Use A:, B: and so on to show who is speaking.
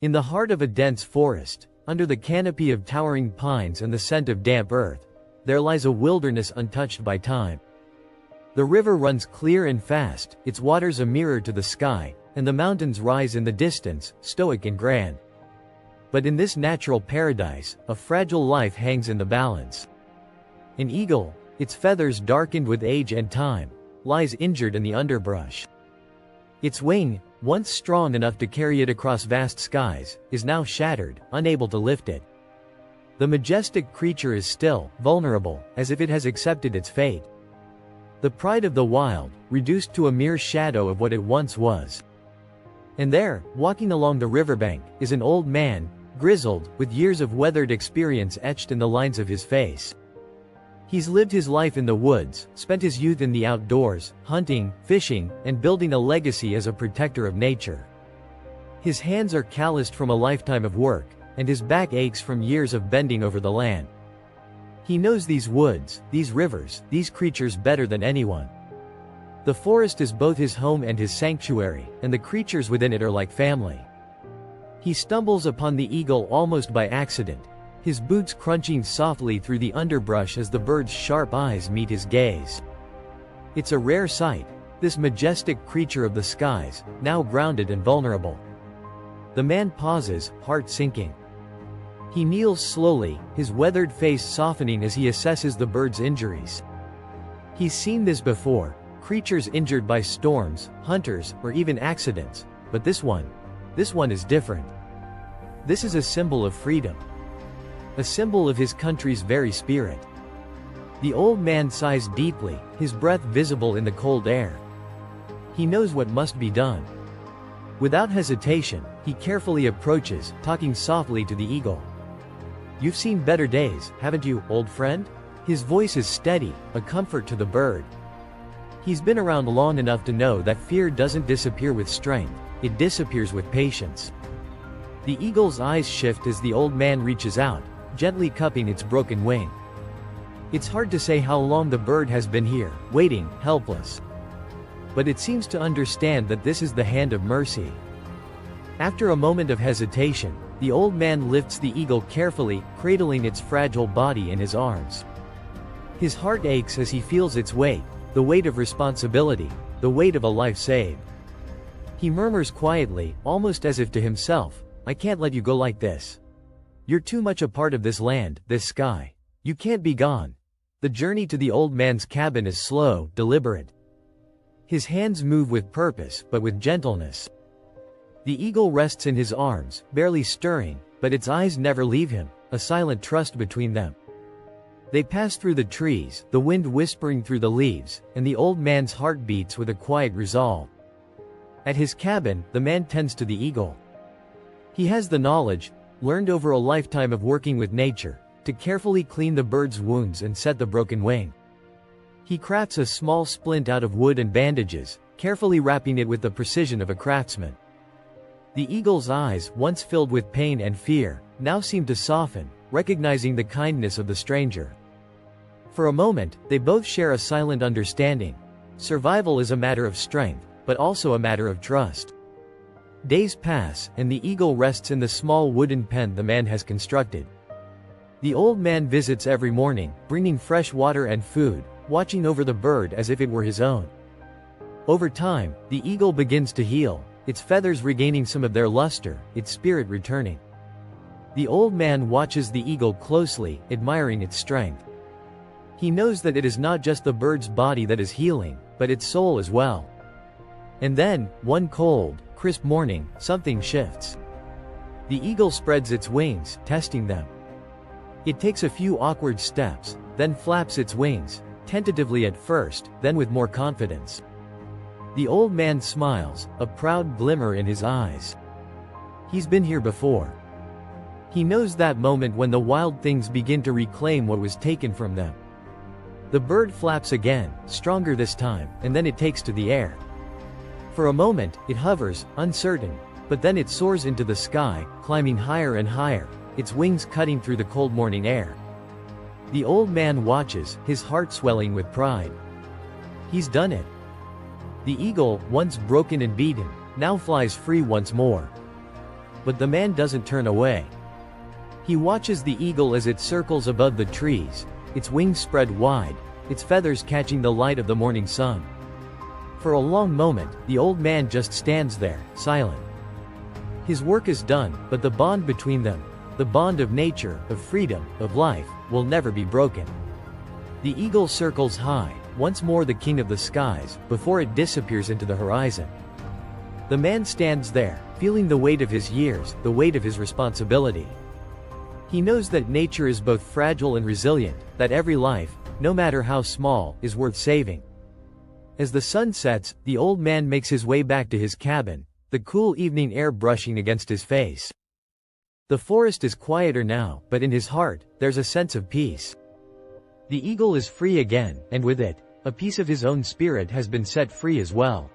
A: In the heart of a dense forest, under the canopy of towering pines and the scent of damp earth, there lies a wilderness untouched by time. The river runs clear and fast, its waters a mirror to the sky, and the mountains rise in the distance, stoic and grand. But in this natural paradise, a fragile life hangs in the balance. An eagle, its feathers darkened with age and time, lies injured in the underbrush. Its wing, once strong enough to carry it across vast skies, is now shattered, unable to lift it. The majestic creature is still, vulnerable, as if it has accepted its fate. The pride of the wild, reduced to a mere shadow of what it once was. And there, walking along the riverbank, is an old man, grizzled, with years of weathered experience etched in the lines of his face. He's lived his life in the woods, spent his youth in the outdoors, hunting, fishing, and building a legacy as a protector of nature. His hands are calloused from a lifetime of work, and his back aches from years of bending over the land. He knows these woods, these rivers, these creatures better than anyone. The forest is both his home and his sanctuary, and the creatures within it are like family. He stumbles upon the eagle almost by accident, his boots crunching softly through the underbrush as the bird's sharp eyes meet his gaze. It's a rare sight, this majestic creature of the skies, now grounded and vulnerable. The man pauses, heart sinking. He kneels slowly, his weathered face softening as he assesses the bird's injuries. He's seen this before, creatures injured by storms, hunters, or even accidents, but this one is different. This is a symbol of freedom. A symbol of his country's very spirit. The old man sighs deeply, his breath visible in the cold air. He knows what must be done. Without hesitation, he carefully approaches, talking softly to the eagle. "You've seen better days, haven't you, old friend?" His voice is steady, a comfort to the bird. He's been around long enough to know that fear doesn't disappear with strength, it disappears with patience. The eagle's eyes shift as the old man reaches out, gently cupping its broken wing. It's hard to say how long the bird has been here, waiting, helpless. But it seems to understand that this is the hand of mercy. After a moment of hesitation, the old man lifts the eagle carefully, cradling its fragile body in his arms. His heart aches as he feels its weight, the weight of responsibility, the weight of a life saved. He murmurs quietly, almost as if to himself, "I can't let you go like this. You're too much a part of this land, this sky. You can't be gone." The journey to the old man's cabin is slow, deliberate. His hands move with purpose, but with gentleness. The eagle rests in his arms, barely stirring, but its eyes never leave him, a silent trust between them. They pass through the trees, the wind whispering through the leaves, and the old man's heart beats with a quiet resolve. At his cabin, the man tends to the eagle. He has the knowledge, learned over a lifetime of working with nature, to carefully clean the bird's wounds and set the broken wing. He crafts a small splint out of wood and bandages, carefully wrapping it with the precision of a craftsman. The eagle's eyes, once filled with pain and fear, now seem to soften, recognizing the kindness of the stranger. For a moment, they both share a silent understanding. Survival is a matter of strength, but also a matter of trust. Days pass, and the eagle rests in the small wooden pen the man has constructed. The old man visits every morning, bringing fresh water and food, watching over the bird as if it were his own. Over time, the eagle begins to heal, its feathers regaining some of their luster, its spirit returning. The old man watches the eagle closely, admiring its strength. He knows that it is not just the bird's body that is healing, but its soul as well. And then, one cold, crisp morning, something shifts. The eagle spreads its wings, testing them. It takes a few awkward steps, then flaps its wings, tentatively at first, then with more confidence. The old man smiles, a proud glimmer in his eyes. He's been here before. He knows that moment when the wild things begin to reclaim what was taken from them. The bird flaps again, stronger this time, and then it takes to the air. For a moment, it hovers, uncertain, but then it soars into the sky, climbing higher and higher, its wings cutting through the cold morning air. The old man watches, his heart swelling with pride. He's done it. The eagle, once broken and beaten, now flies free once more. but the man doesn't turn away. He watches the eagle as it circles above the trees, its wings spread wide, its feathers catching the light of the morning sun. For a long moment, the old man just stands there, silent. His work is done, but the bond between them, the bond of nature, of freedom, of life, will never be broken. The eagle circles high, once more the king of the skies, before it disappears into the horizon. The man stands there, feeling the weight of his years, the weight of his responsibility. He knows that nature is both fragile and resilient, that every life, no matter how small, is worth saving. As the sun sets, the old man makes his way back to his cabin, the cool evening air brushing against his face. The forest is quieter now, but in his heart, there's a sense of peace. The eagle is free again, and with it, a piece of his own spirit has been set free as well.